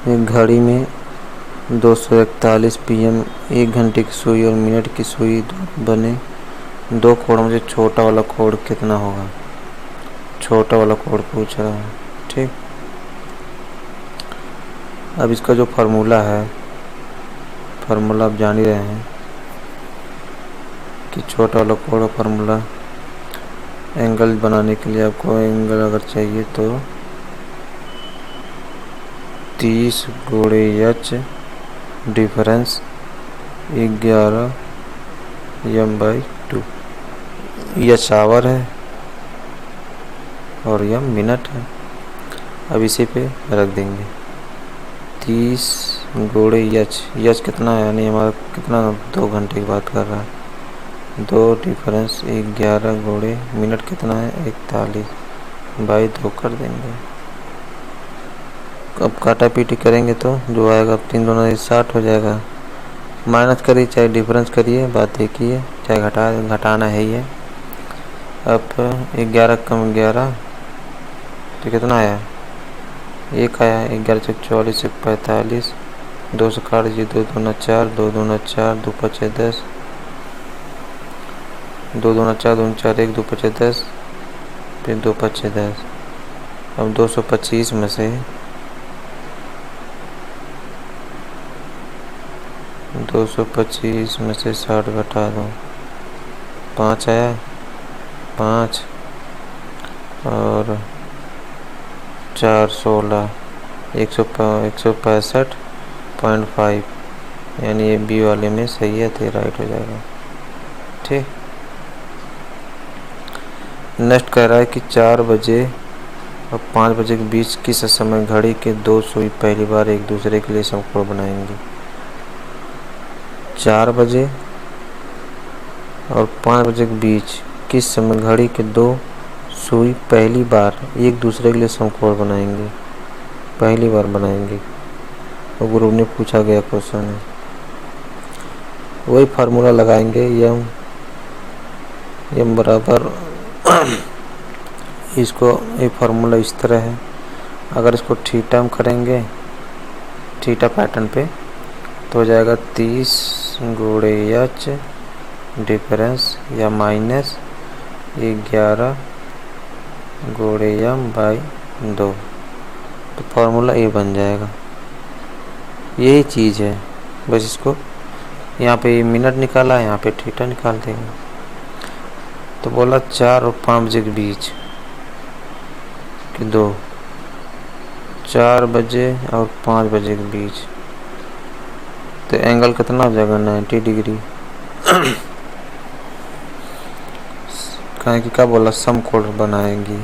एक घड़ी में 241 PM 1 घंटे की सुई और मिनट की सुई बने दो कोणों में से छोटा वाला कोण कितना होगा। छोटा वाला कोण पूछ रहा है। ठीक, अब इसका जो फार्मूला है, फार्मूला आप जान ही रहे हैं कि छोटा वाला कोण का फार्मूला एंगल बनाने के लिए आपको एंगल अगर चाहिए तो 30 गुणे h डिफरेंस 11 m/2। यह आवर है और यह मिनट है। अब इसी पे रख देंगे 30 गुणे h कितना है, यानी हमारा कितना 2 घंटे की बात कर रहा है। 2 डिफरेंस 11 गुणे मिनट कितना है 41/2 कर देंगे। अब काटा पीटी करेंगे तो जो आएगा 3 दूना 60 हो जाएगा। माइनस करिए चाहे डिफरेंस करिए, बात एक ही है, चाहे घटाना है ही है। अब 11 कम 11 तो कितना आया, 1 आया। 11 से 44 से 45, 2 से काट दीजिए, 2 दूना 4, 2 दूना 4, 2 पचे 10, 2 दूना 4, 2 4 1, 2 पचे 10, फिर 2 पचे 10। अब 225 में से 60 घटा दो, 5 आया, 5 और 4 16, 165.5, यानी ये बी वाले में सही है, तो राइट हो जाएगा। ठीक, नेक्स्ट कह रहा है कि 4 बजे और 5 बजे के बीच किस समय घड़ी के 2 सुई पहली बार एक दूसरे के लिए समकोण बनाएंगे। 4 बजे और 5 बजे के बीच किस समय घड़ी के 2 सुई पहली बार एक दूसरे के लिए समकोण बनाएंगे। पहली बार बनाएंगे, और ग्रुप ने पूछा गया क्वेश्चन है। वही फार्मूला लगाएंगे, यम बराबर इसको, ये फार्मूला इस तरह है। अगर इसको थीटा में करेंगे, थीटा पैटर्न पे, तो हो जाएगा 30 गुणे h डिफरेंस या माइनस 11 गुणे m/2, तो फार्मूला ये बन जाएगा। यही चीज़ है, बस इसको यहाँ पे मिनट निकाला, यहाँ पे थीटा निकाल देंगे। तो बोला 4 और 5 बजे के बीच कि 2, 4 बजे और 5 बजे के बीच, तो एंगल कितना हो जाएगा 90 डिग्री। कहें कि क्या बोला, समकोण बनाएंगी,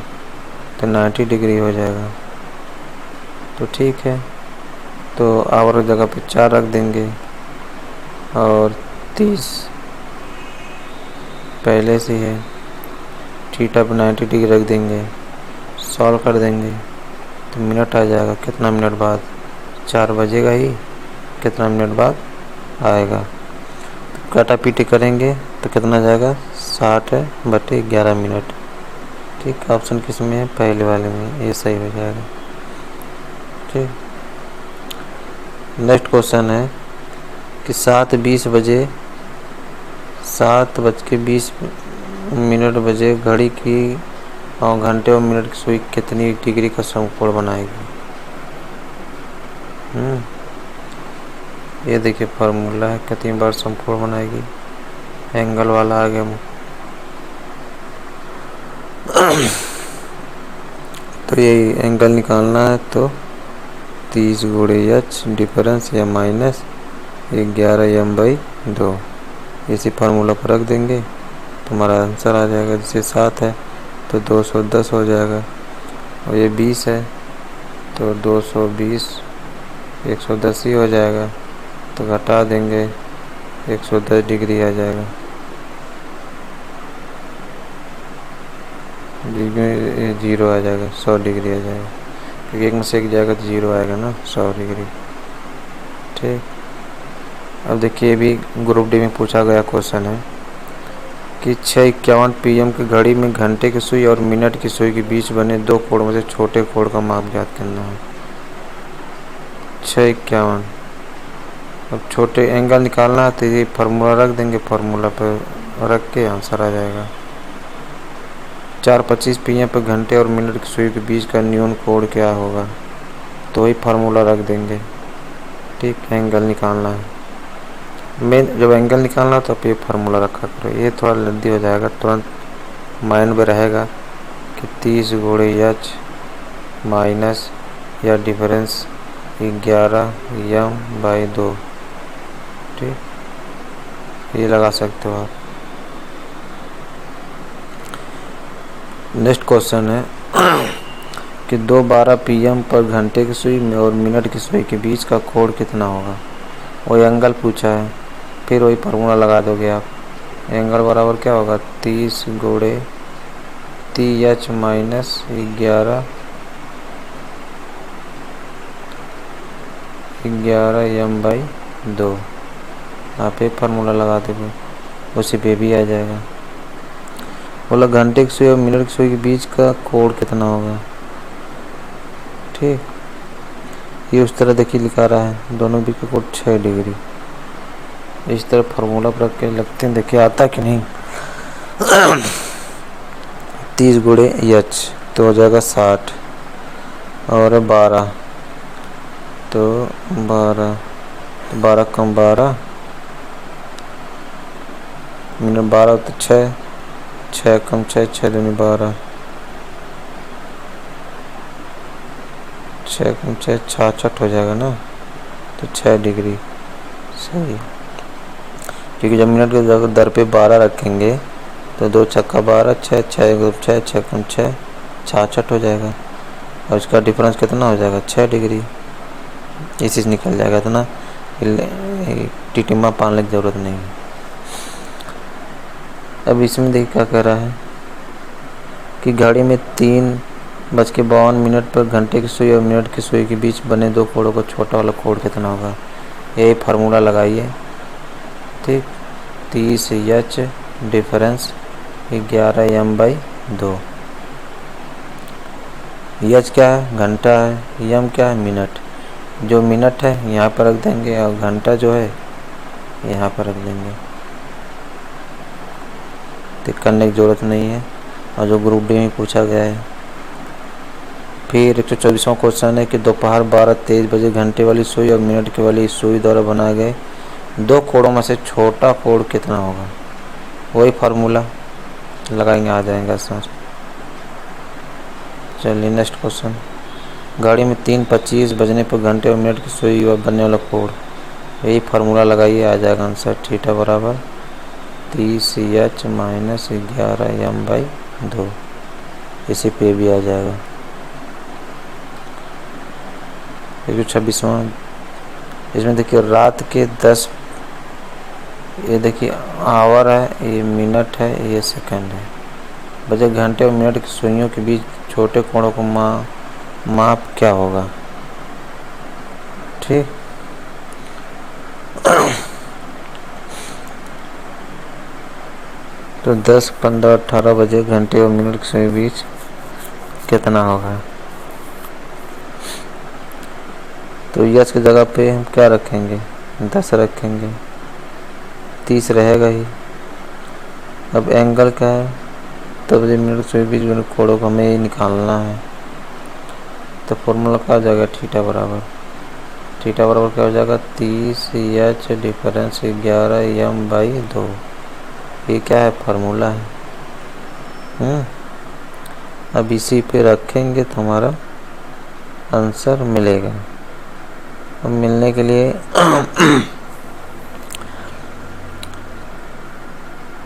तो 90 डिग्री हो जाएगा। तो ठीक है, तो आवर जगह पे 4 रख देंगे और 30 पहले से है, थीटा पे 90 डिग्री रख देंगे, सॉल्व कर देंगे तो मिनट आ जाएगा। कितना मिनट बाद, 4 बजेगा ही, कितना मिनट बाद आएगा। तो काटा पीटी करेंगे तो कितना जाएगा, 60/11 मिनट। ठीक, ऑप्शन किस में है, पहले वाले में, ये सही हो जाएगा। ठीक, नेक्स्ट क्वेश्चन है कि 7:20 बजे 7:20 बजे घड़ी की और घंटे और मिनट की सुई कितनी डिग्री का समकोण बनाएगी। ये देखिए फार्मूला है, कितनी बार समकोण बनाएगी, एंगल वाला आ गया। तो ये एंगल निकालना है, तो 30 गुणे h डिफरेंस या माइनस 11 m/2, इसी फार्मूला पर रख देंगे तो हमारा आंसर आ जाएगा। जैसे 7 है तो 210 हो जाएगा, और ये 20 है तो 220, 110 ही हो जाएगा। तो घटा देंगे, 110 डिग्री आ जाएगा। जीरो आ जाएगा, 100 डिग्री आ जाएगा, क्योंकि एक में से एक जाएगा तो जीरो आएगा ना, 100 डिग्री। ठीक, अब देखिए भी ग्रुप डी में पूछा गया क्वेश्चन है कि 6:51 PM की घड़ी में घंटे की सुई और मिनट की सुई के बीच बने दो कोण में से छोटे कोण का माप ज्ञात करना है। 651। अब छोटे एंगल निकालना है तो ये फार्मूला रख देंगे, फार्मूला पर रख के आंसर आ जाएगा। 4:25 PM पर घंटे और मिनट की सुई के बीच का न्यून कोण क्या होगा, तो वही फार्मूला रख देंगे। ठीक, एंगल निकालना है, मेन जब एंगल निकालना तो आप ये फार्मूला रखा करो, ये थोड़ा जल्दी हो जाएगा, तुरंत माइंड में रहेगा कि 30 गुणे एच माइनस या डिफरेंस 11m/2। ठीक, ये लगा सकते हो आप। नेक्स्ट क्वेश्चन है कि 2:12 PM पर घंटे की सुई और मिनट की सुई के बीच का कोण कितना होगा, वही एंगल पूछा है, फिर वही फार्मूला लगा दोगे आप। एंगल बराबर क्या होगा, 30 गुणे 30h माइनस 11m/2। आप एक फार्मूला लगा दोगे, उसी पे भी आ जाएगा। बोला घंटे की सुई और मिनट की सुई के बीच का कोण कितना होगा। ठीक, ये उस तरह देखिए लिखा रहा है, दोनों बीच का कोण 6 डिग्री। इस तरह फार्मूला पर रख के लगते हैं, देखिए आता कि नहीं। 30 गुणे एच तो हो जाएगा 60 और 12 तो 12 कम 12 मिनट 12 तो 6 कम 6 दूनी 12 6 कम 6 66 हो जाएगा ना, तो 6 डिग्री सही। क्योंकि जब मिनट के दर पे 12 रखेंगे तो 2 छक्का 12 6 6 कम 6 66 हो जाएगा, और इसका डिफरेंस कितना हो जाएगा 6 डिग्री। इसी से निकल जाएगा, इतना टिटिमा पालने की ज़रूरत नहीं है। अब इसमें देखिए क्या कह रहा है कि घड़ी में 3:52 पर घंटे की सुई और मिनट की सुई के बीच बने दो कोणों का छोटा वाला कोण कितना होगा, यही फार्मूला लगाइए। ठीक, 30h डिफरेंस 11m/2। एच क्या है, घंटा है, एम क्या है, मिनट। जो मिनट है यहाँ पर रख देंगे और घंटा जो है यहाँ पर रख देंगे, तो करने की ज़रूरत नहीं है। और जो ग्रुप डी में पूछा गया है। फिर 124वां क्वेश्चन है कि दोपहर 12:23 बजे घंटे वाली सुई और मिनट की वाली सुई द्वारा बनाए गए दो कोणों में से छोटा कोण कितना होगा, वही फार्मूला लगाएंगे, आ जाएगा सर। चलिए नेक्स्ट क्वेश्चन, गाड़ी में 3:25 बजने पर घंटे और मिनट की सुई और बनने वाला कोण, यही फार्मूला लगाइए, आ जाएगा आंसर। थीटा बराबर 30h माइनस 11m/2, इसी पे भी आ जाएगा। 126वां, इसमें देखिए रात के 10, ये देखिए आवर है, ये मिनट है, ये सेकंड है, बजे घंटे और मिनट की सुइयों के बीच छोटे कोणों को माप क्या होगा। ठीक, तो 10, 15, 18 बजे घंटे और मिनट के बीच कितना होगा। तो यस की जगह पे हम क्या रखेंगे, 10 रखेंगे, 30 रहेगा ही। अब एंगल क्या है, तब मिनट के बीच में कोणों को हमें निकालना है, तो फॉर्मूला क्या हो जाएगा, थीटा बराबर क्या हो जाएगा 30h डिफरेंस 11m/2, ये क्या है, फार्मूला है। अब इसी पे रखेंगे तो हमारा आंसर मिलेगा। अब मिलने के लिए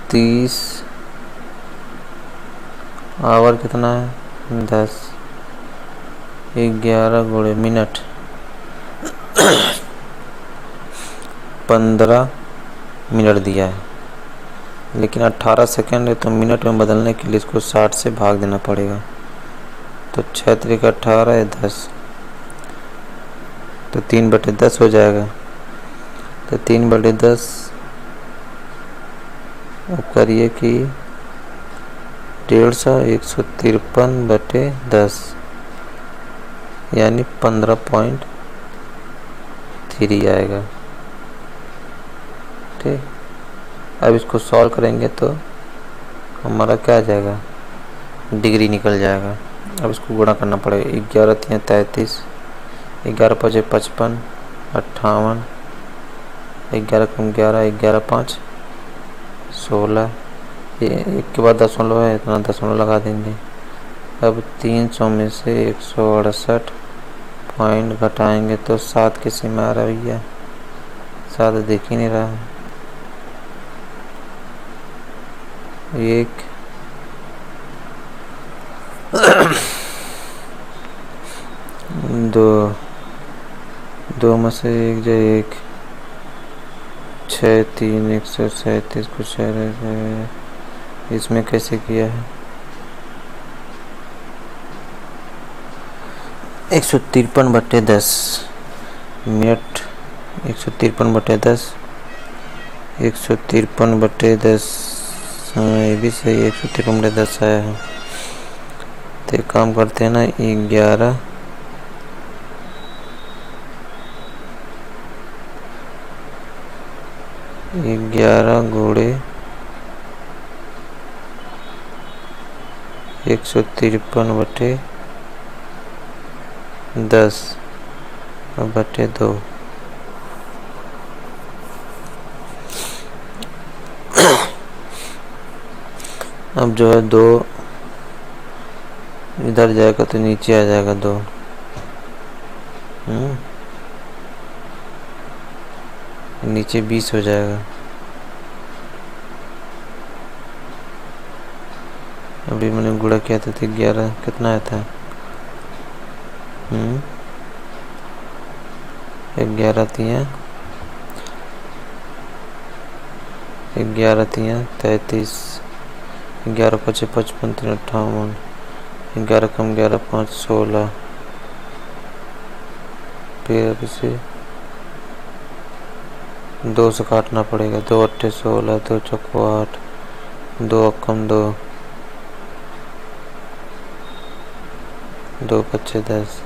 30 आवर कितना है 10, 11 गुणे मिनट 15 मिनट दिया है, लेकिन 18 सेकंड है, तो मिनट में बदलने के लिए इसको 60 से भाग देना पड़ेगा। तो 6 त्रिक 18 है 10, तो 3/10 हो जाएगा। तो 3/10 अब करिए कि 150 153/10 यानी 15.5 3 आएगा। ठीक, अब इसको सॉल्व करेंगे तो हमारा क्या आ जाएगा, डिग्री निकल जाएगा। अब इसको गुणा करना पड़ेगा। 11 3 33, 11 5 55, 58, 11 कम 11, 11 5 16, ये एक के बाद दशमलव है, इतना दशमलव लगा देंगे। अब 300 में से 168 पॉइंट घटाएंगे तो 7 की सीमा आ रहा है भैया, 7 दिख ही नहीं रहा है। 1 2 2 में से 1 जो 1, 6 3 137 कुछ है। इसमें कैसे किया है, 153/10 मिनट, 153/10, 153/10, हाँ ये भी सही, 153/10 आया है। तो एक काम करते हैं ना, 11 गुणे 153/10 बटे 2। अब जो है 2 इधर जाएगा तो नीचे आ जाएगा 2। नीचे 20 हो जाएगा। अभी मैंने गुणा किया था तो 11 कितना आया था, 11 3 33, 11 5 55, 3 58, 11 कम 11 5 16। फिर अब इसे 2 से काटना पड़ेगा। 2 8 16, 2 चौको 8, 2 कम 2, 2 5 10,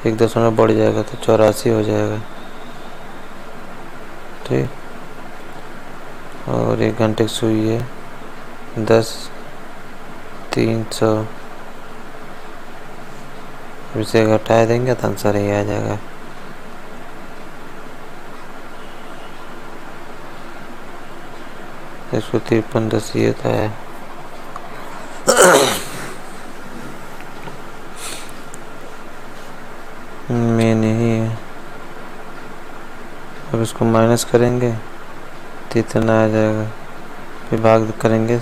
1 दशमलव बढ़ जाएगा तो 84 हो जाएगा। ठीक, और 1 घंटे की सुई है 10 300। इसे घटा देंगे तो आंसर ही आ जाएगा। इसको 53/10 ये था है। में नहीं है। अब इसको माइनस करेंगे तो इतना आ जाएगा, फिर भाग करेंगे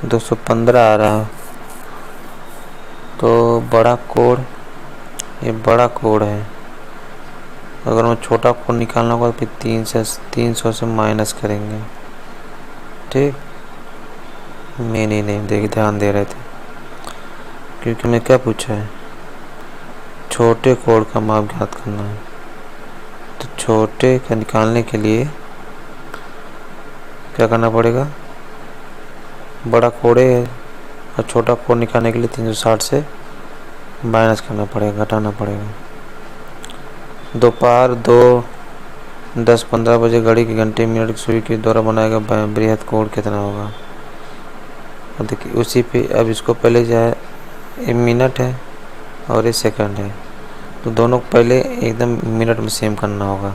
215 आ रहा है। तो बड़ा कोड, ये बड़ा कोड है। अगर मैं छोटा कोड निकालना होगा तो फिर 300 से माइनस करेंगे। ठीक, मैं नहीं देखिए ध्यान दे रहे थे, क्योंकि मैं क्या पूछा है, छोटे कोड का माप ज्ञात करना है। तो छोटे का निकालने के लिए क्या करना पड़ेगा, बड़ा कोड है और छोटा कोड निकालने के लिए 360 से माइनस करना पड़ेगा, घटाना पड़ेगा। दोपहर 2:10-15 बजे घड़ी की घंटे मिनट की सुई के द्वारा बनाएगा बृहद कोड कितना होगा। और देखिए उसी पे अब इसको पहले जो है ये मिनट है और ये सेकंड है, तो दोनों पहले एकदम मिनट में सेम करना होगा।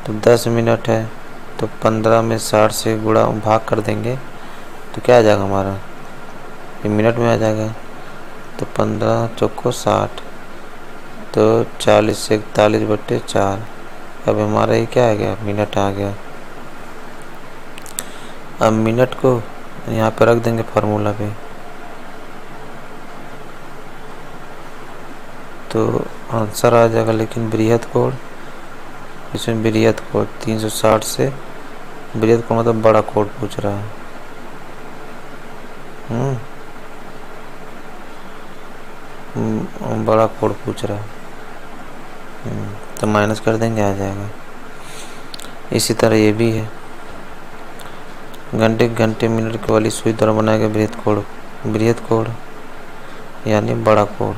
तो 10 मिनट है तो 15 में 60 से गुणा भाग कर देंगे तो क्या आ जाएगा हमारा, ये मिनट में आ जाएगा। तो 15 चौको 60, तो 40 से 41/4। अब हमारा ये क्या आ गया, मिनट आ गया। अब मिनट को यहाँ पे रख देंगे फार्मूला पे, तो आंसर आ जाएगा। लेकिन बृहद कोड, इसमें बृहद कोड 360 से, बृहद कोड मतलब बड़ा कोड पूछ रहा है। बड़ा कोड पूछ रहा है, तो माइनस कर देंगे, आ जाएगा। इसी तरह ये भी है, घंटे मिनट के वाली सुई द्वारा बनाएगा बृहद कोड यानी बड़ा कोड।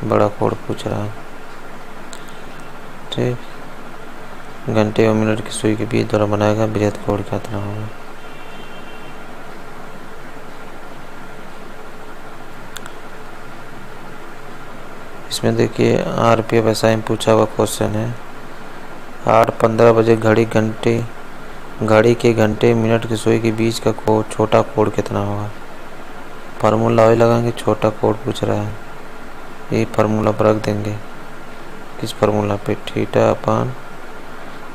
बड़ा कोड पूछ रहा है। ठीक, घंटे और मिनट की सुई के बीच द्वारा बनाएगा बृहद कोड कितना होगा। इसमें देखिए RPF SI में पूछा हुआ क्वेश्चन है। 8:15 बजे घड़ी के घंटे मिनट की सुई के बीच का छोटा कोड कितना होगा। फार्मूला वही लगाएंगे, छोटा कोड पूछ रहा है, यही फार्मूला पर रख देंगे। किस फार्मूला पे,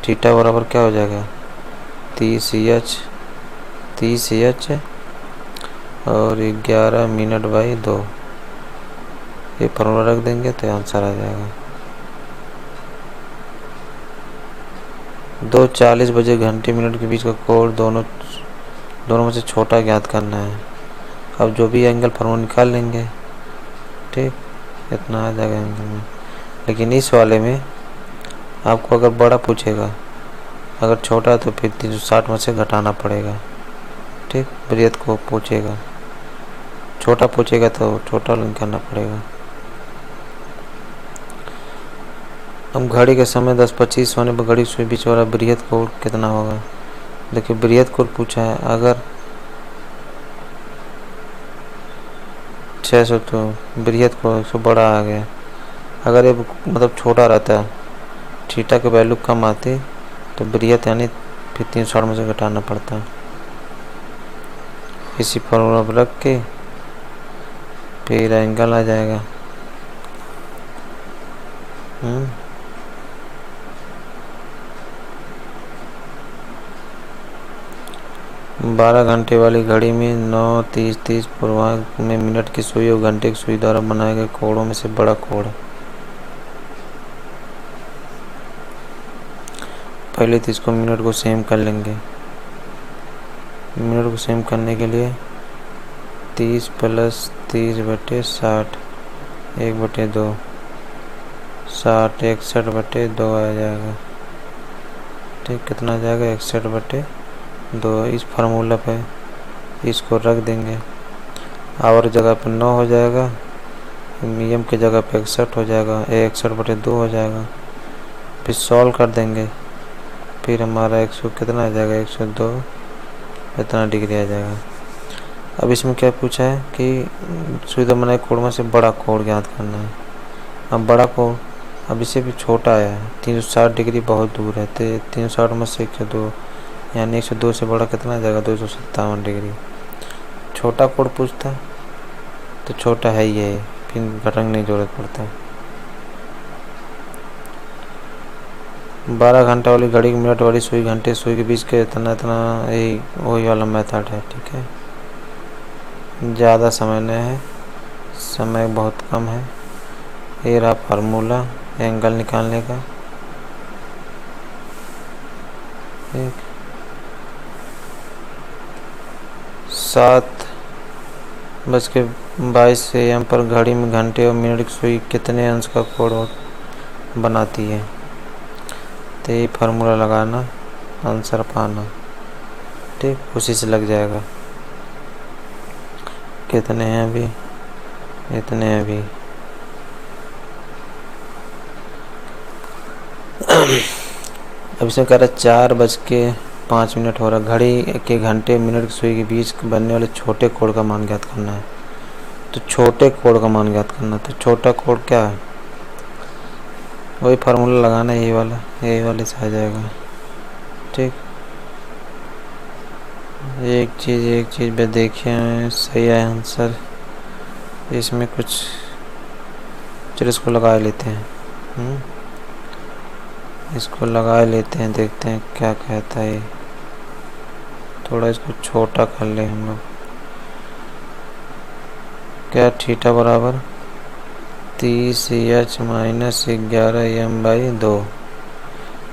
थीटा बराबर क्या हो जाएगा 30H और 11 मिनट बाई 2, ये फार्मूला रख देंगे तो आंसर आ जाएगा। 2:40 बजे घंटे मिनट के बीच का कोण दोनों में से छोटा ज्ञात करना है। अब जो भी एंगल फार्मूला निकाल लेंगे। ठीक, इतना आ जाएगा एंगल में। लेकिन इस वाले में आपको अगर बड़ा पूछेगा, अगर छोटा है तो फिर 360 में से घटाना पड़ेगा। ठीक, बृहद को पूछेगा, छोटा पूछेगा तो छोटा निकालना पड़ेगा। अब घड़ी के समय 10:25 होने पर घड़ी सुई बीच वाला बृहद कोण कितना होगा। देखिए बृहद कोण पूछा है, अगर 600 तो बृहद कोण से बड़ा आ गया। अगर ये मतलब छोटा रहता, थीटा के वैल्यू कम आती तो बृहद यानी फिर 360 में से घटाना पड़ता। इसी फॉर्मूला पर रख के फिर एंगल आ जाएगा। 12 घंटे वाली घड़ी में 9:30 पूर्वांक में मिनट की सुई और घंटे की सुई द्वारा बनाए गए कोणों में से बड़ा कोण। पहले तो इसको मिनट को सेम कर लेंगे। मिनट को सेम करने के लिए 30 + 30/60 1/2 60 61/2 आ जाएगा। ठीक, कितना आ जाएगा 61/2। इस फार्मूला पे इसको रख देंगे। आवर जगह पे 9 हो जाएगा, एम की जगह पे 61 हो जाएगा, 61/2 हो जाएगा। फिर सॉल्व कर देंगे, फिर हमारा 100 कितना आ जाएगा 102 इतना डिग्री आ जाएगा। अब इसमें क्या पूछा है कि सुई द्वारा बनाए कोण में से बड़ा कोण ज्ञात करना है। अब बड़ा कोण, अब इसे भी छोटा आया है, 360 डिग्री बहुत दूर है, तो 360 में से 102 यानी 102 से बड़ा कितना आ जाएगा 257 डिग्री। छोटा कोण पूछता तो छोटा है ही है, फिर घटाने की जरूरत पड़ता है। 12 घंटा वाली घड़ी की मिनट वाली सुई घंटे सुई के बीच के इतना यही वही वाला मेथड है। ठीक है, ज़्यादा समय नहीं है, समय बहुत कम है। ये रहा फार्मूला एंगल निकालने का। ठीक, 7:22 AM पर घड़ी में घंटे और मिनट की सुई कितने अंश का कोण बनाती है। तो ये फार्मूला लगाना, आंसर पाना। ठीक, उसी से लग जाएगा। कितने हैं अभी, इतने हैं अभी। अब इसमें कह रहा है 4:05 हो रहा। घड़ी के घंटे मिनट की सुई के बीच बनने वाले छोटे कोण का मान ज्ञात करना है। तो छोटे कोण का मान ज्ञात करना, तो छोटा कोण क्या है, वही फार्मूला लगाना है, यही वाले से आ जाएगा। ठीक, एक चीज़ पे देखिए सही है आंसर। इसमें कुछ चलो इसको लगा लेते हैं। इसको लगा लेते हैं, देखते हैं क्या कहता है। थोड़ा इसको छोटा कर ले हम लोग। क्या, थीटा बराबर 30H - 11M/2।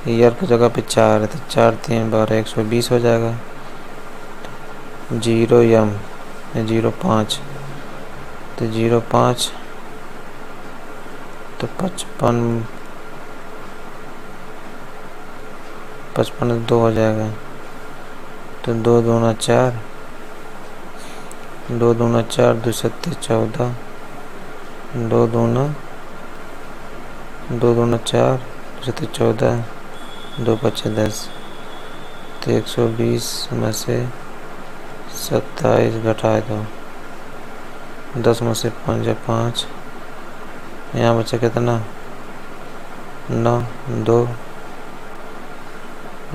ईयर की जगह पे 4 है तो 4 3 12 120 हो जाएगा। 0M 0.5 तो 0.5 तो 55 2 हो जाएगा। तो 2 दूना 4 2 दूना 4 2 7 14 2 दूना 2 दूना 4, 2 14, 2 5 10। तो 120 में से 27 घटा दो, 10 में से 5 5, यहाँ बचा कितना 9, 2,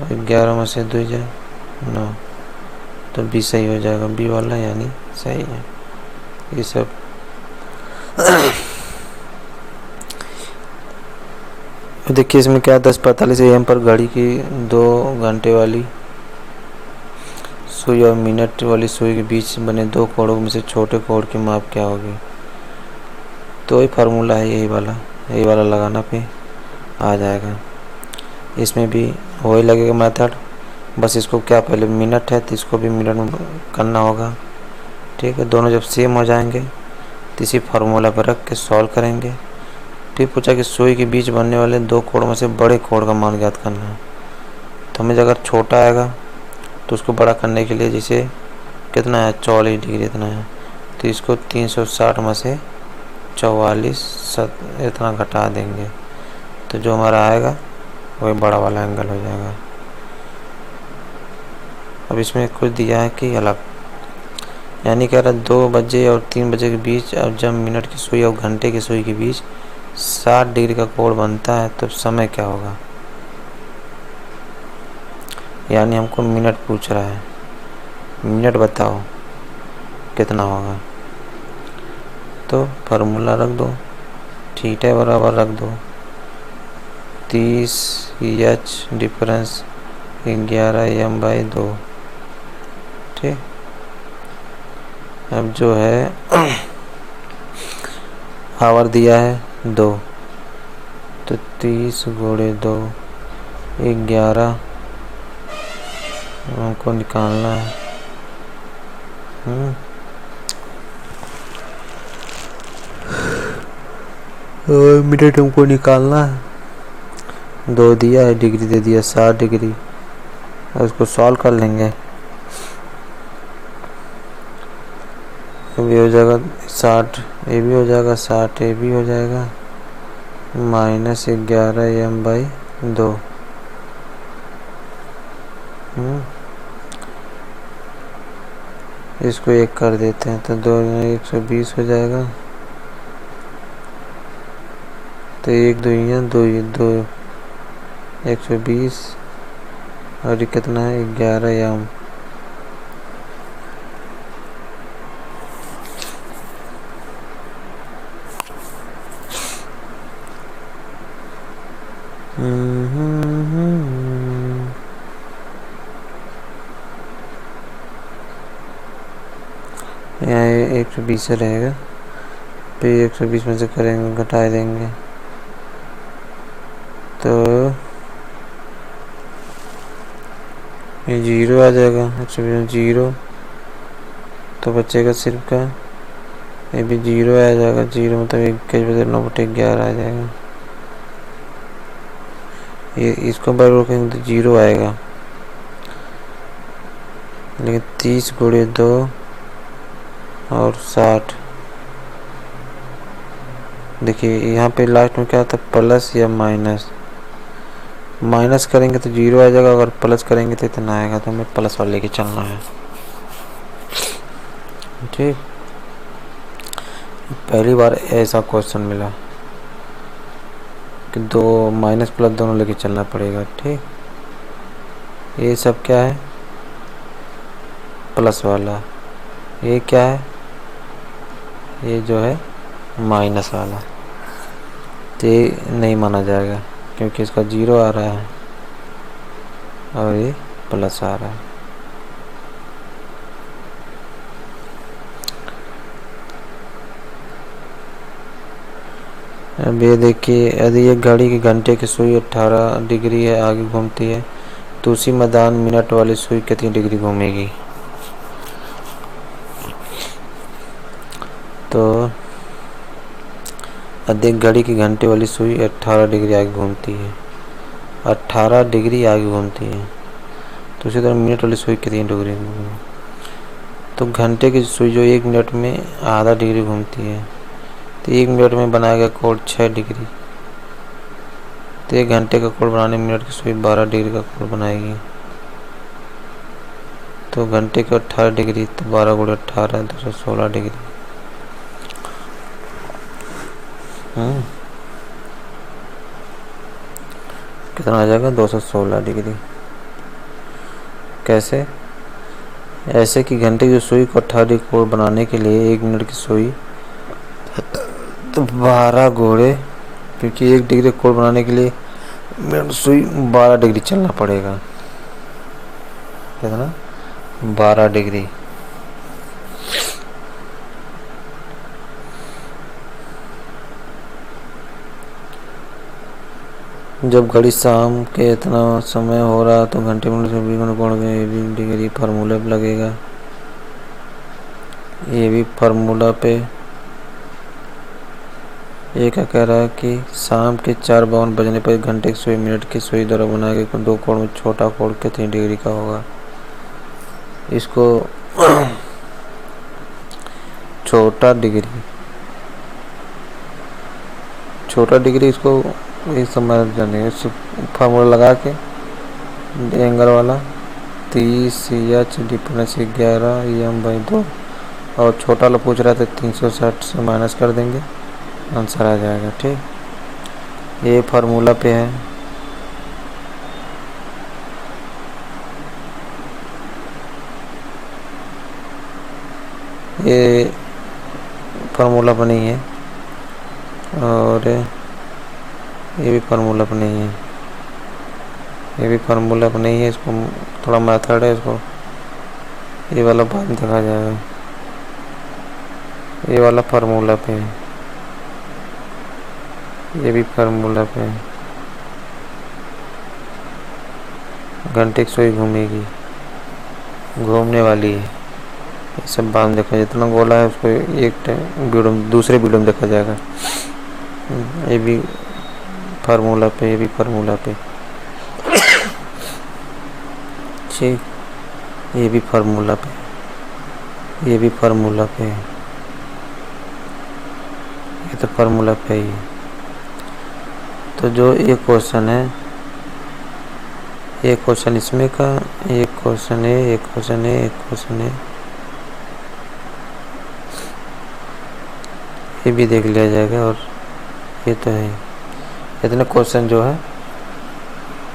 11 में से 2 जाए 9, तो बी सही हो जाएगा, बी वाला यानी सही है। ये सब देखिए इसमें क्या 10:45 AM पर घड़ी की 2 घंटे वाली सुई और मिनट वाली सुई के बीच बने 2 कोणों में से छोटे कोण की माप क्या होगी। तो ये फार्मूला है, यही वाला लगाना पे आ जाएगा। इसमें भी वही लगेगा मेथड, बस इसको क्या पहले मिनट है तो इसको भी मिनट में करना होगा। ठीक है, दोनों जब सेम हो जाएंगे तो इसी फार्मूला पर रख के सॉल्व करेंगे। फिर पूछा कि सुई के बीच बनने वाले 2 कोण में से बड़े कोण का मान ज्ञात करना है। तो हमें अगर छोटा आएगा तो उसको बड़ा करने के लिए जैसे कितना है 44 डिग्री इतना है, तो इसको 360 में से 44 इतना घटा देंगे, तो जो हमारा आएगा वही बड़ा वाला एंगल हो जाएगा। अब इसमें कुछ दिया है कि अलग, यानी कह रहा 2 बजे और 3 बजे के बीच, अब जब मिनट की सुई और घंटे की सुई के बीच 60 डिग्री का कोण बनता है तो समय क्या होगा। यानी हमको मिनट पूछ रहा है, मिनट बताओ कितना होगा। तो फार्मूला रख दो, थीटा बराबर रख दो 30 H डिफरेंस 11m/2। ठीक, अब जो है आवर दिया है 2, तो 30 × 2 11 हमको निकालना है। मिनट हमको निकालना है, 2 दिया है, डिग्री दे दिया 60 डिग्री। अब उसको सॉल्व कर लेंगे, ये हो जाएगा 60, ये भी हो जाएगा 60, ये भी हो जाएगा -11m/2। इसको 1 कर देते हैं तो 2 120 हो जाएगा। तो 1 2 2 120 और ये कितना है 11m। यहाँ 120 रहेगा, फिर 120 में से करेंगे घटा देंगे तो ये 0 आ जाएगा। 120 0 तो बचेगा सिर्फ का, ये भी 0 आ जाएगा। 0 मतलब 21/9/11 आ जाएगा। ये इसको बार रोकेंगे तो 0 आएगा, लेकिन 30 × 2 और 60, देखिए यहाँ पे लास्ट में क्या था प्लस या माइनस, माइनस करेंगे तो 0 आ जाएगा, अगर प्लस करेंगे तो इतना आएगा। तो हमें प्लस वाले लेके चलना है। ठीक, पहली बार ऐसा क्वेश्चन मिला कि 2 माइनस प्लस दोनों लेके चलना पड़ेगा। ठीक, ये सब क्या है प्लस वाला, ये क्या है ये जो है माइनस वाला, तो ये नहीं माना जाएगा क्योंकि इसका 0 आ रहा है और ये प्लस आ रहा है। अब ये देखिए, यदि एक घड़ी की घंटे की सुई 18 डिग्री है आगे घूमती है तो उसी मैदान मिनट वाली सुई कितनी डिग्री घूमेगी। तो अधिक घड़ी की घंटे वाली सुई 18 डिग्री आगे घूमती है, 18 डिग्री आगे घूमती है, तो उसी तरह मिनट वाली सुई कितनी डिग्री घूमेगी। तो घंटे की सुई जो 1 मिनट में आधा डिग्री घूमती है, तो 1 मिनट में बनाएगा कोण 6 डिग्री। तो 1 घंटे का कोण बनाने मिनट की सुई 12 डिग्री का कोण बनाएगी। तो घंटे के 18 डिग्री, तो 12 गुणे 18 216 डिग्री। कितना आ जाएगा? 216 डिग्री। कैसे? ऐसे कि घंटे की सुई को 18 डिग्री कोण बनाने के लिए 1 मिनट की सुई, तो 12 घोड़े, क्योंकि 1 डिग्री कोण बनाने के लिए मिनट सुई 12 डिग्री चलना पड़ेगा। कितना? 12 डिग्री। जब घड़ी शाम के इतना समय हो रहा तो घंटे मिनट से 20 कोण में डिग्री फार्मूला पे लगेगा। ये भी फार्मूला पे ये क्या कह रहा है कि शाम के 4:52 बजने पर घंटे की सुई मिनट की सुई द्वारा बनाए गए 2 कोण में छोटा कोण कितनी डिग्री का होगा। इसको छोटा डिग्री इसको ये समझ जाने फार्मूला लगा के एंगल वाला 30 H डिफरेंस 11 EM/2, और छोटा वाला पूछ रहा था 360 से माइनस कर देंगे, आंसर आ जाएगा। ठीक, ये फार्मूला पे है। ये फार्मूला पर नहीं है, और ये भी फार्मूला पर नहीं है, ये भी फार्मूला पर नहीं है। इसको थोड़ा मेथड है, इसको ये वाला बाद में देखा जाएगा। ये वाला फार्मूला पे है, ये भी फार्मूला पे है। घंटे की सुई घूमेगी, घूमने वाली है। ये सब बाद में देखा, जितना गोला है उसको एक वीडियो दूसरे वीडियो में देखा जाएगा। ये भी फार्मूला पे, ये भी फार्मूला पे। ठीक, ये भी फार्मूला पे, ये भी फार्मूला पे है, ये तो फार्मूला पे ही है। तो जो एक क्वेश्चन है, एक क्वेश्चन इसमें का, एक क्वेश्चन है, एक क्वेश्चन है, एक क्वेश्चन है, ये भी देख लिया जाएगा। और ये तो है, इतने क्वेश्चन जो है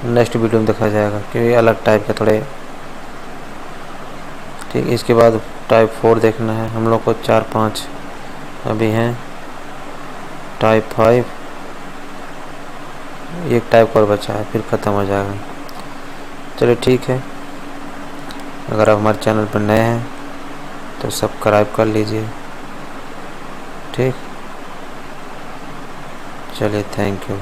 नेक्स्ट वीडियो में देखा जाएगा, क्योंकि अलग टाइप के थोड़े। ठीक, इसके बाद टाइप 4 देखना है हम लोग को। 4-5 अभी हैं। टाइप 5 एक टाइप और बचा है, फिर ख़त्म हो जाएगा। चलिए ठीक है, अगर आप हमारे चैनल पर नए हैं तो सब्सक्राइब कर लीजिए। ठीक, चलिए, थैंक यू।